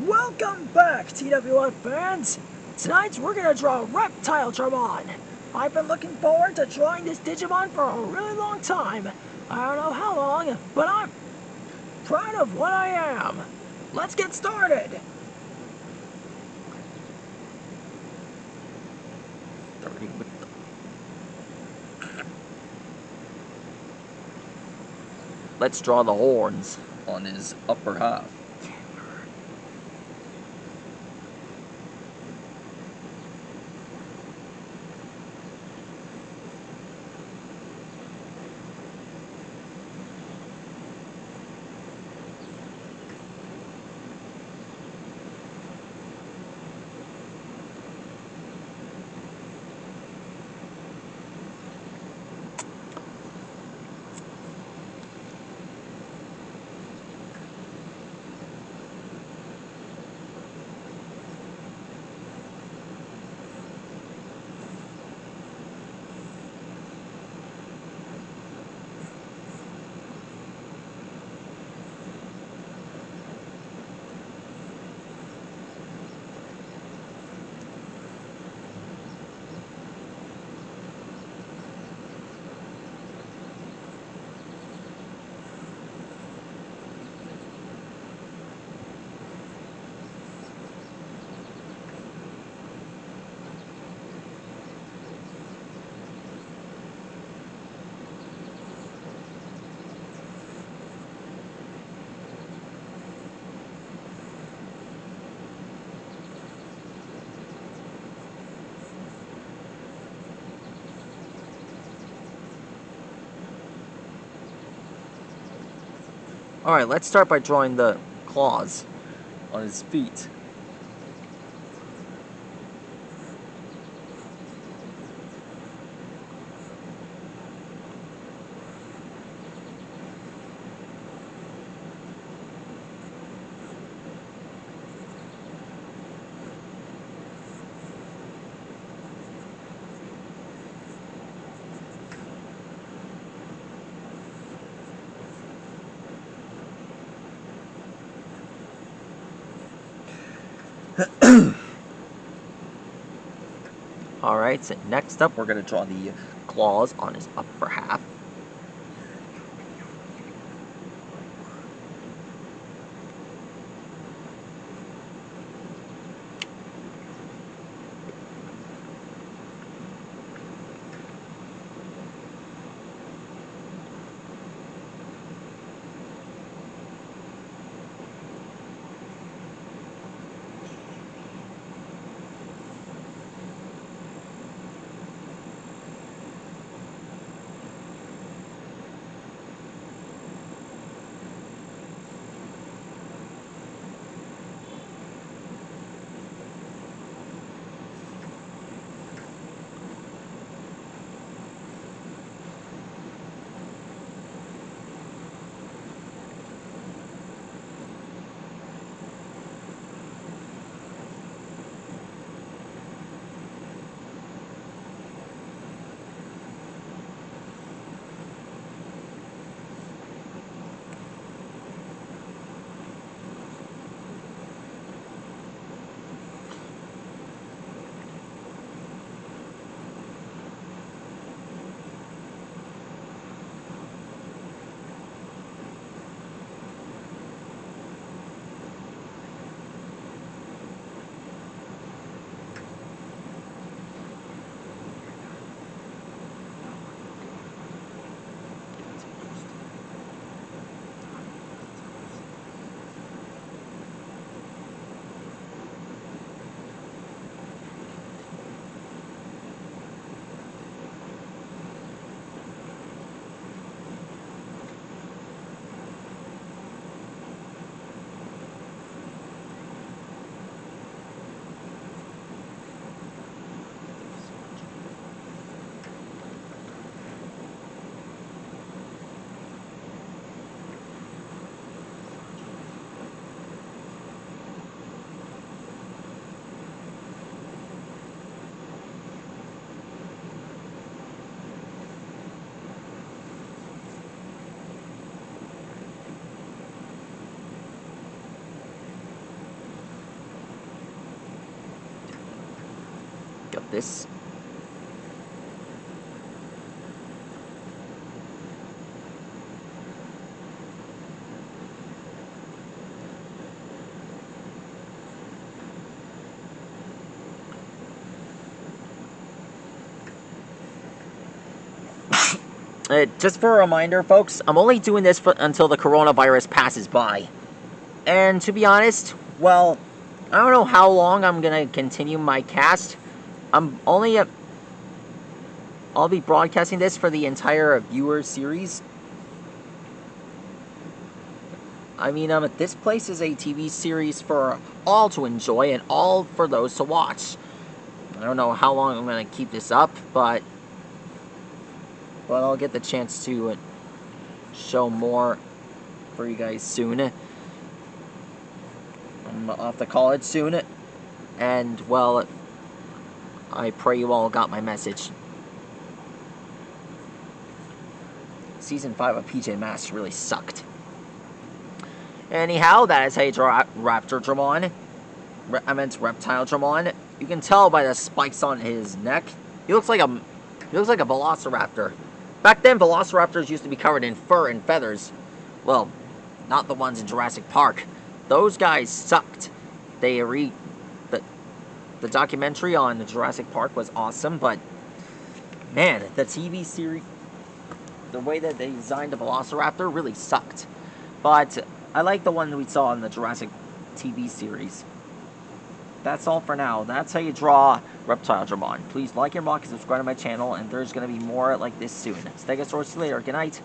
Welcome back, TWF fans! Tonight we're gonna draw REPTILEDRAMON. I've been looking forward to drawing this Digimon for a really long time. I don't know how long, but I'm proud of what I am. Let's get started! Let's draw the horns on his upper half. Alright, let's start by drawing the claws on his feet. Alright, so next up we're going to draw the claws on his upper half. of this. Just for a reminder, folks, I'm only doing this until the coronavirus passes by. And to be honest, well, I don't know how long I'm going to continue my cast. I'll be broadcasting this for the entire viewer series. I mean, this place is a TV series for all to enjoy and all for those to watch. I don't know how long I'm going to keep this up, but I'll get the chance to show more for you guys soon. I'm off to college soon, and, well, I pray you all got my message. Season 5 of PJ Masks really sucked. Anyhow, that is how you draw REPTILEDRAMON. REPTILEDRAMON. You can tell by the spikes on his neck. He looks like a velociraptor. Back then, velociraptors used to be covered in fur and feathers. Well, not the ones in Jurassic Park. Those guys sucked. The documentary on the Jurassic Park was awesome, but man, the TV series, the way that they designed the velociraptor really sucked. But I like the one that we saw in the Jurassic TV series. That's all for now. That's how you draw REPTILEDRAMON. Please like and subscribe to my channel, and there's going to be more like this soon. Stegosaurus later. Good night.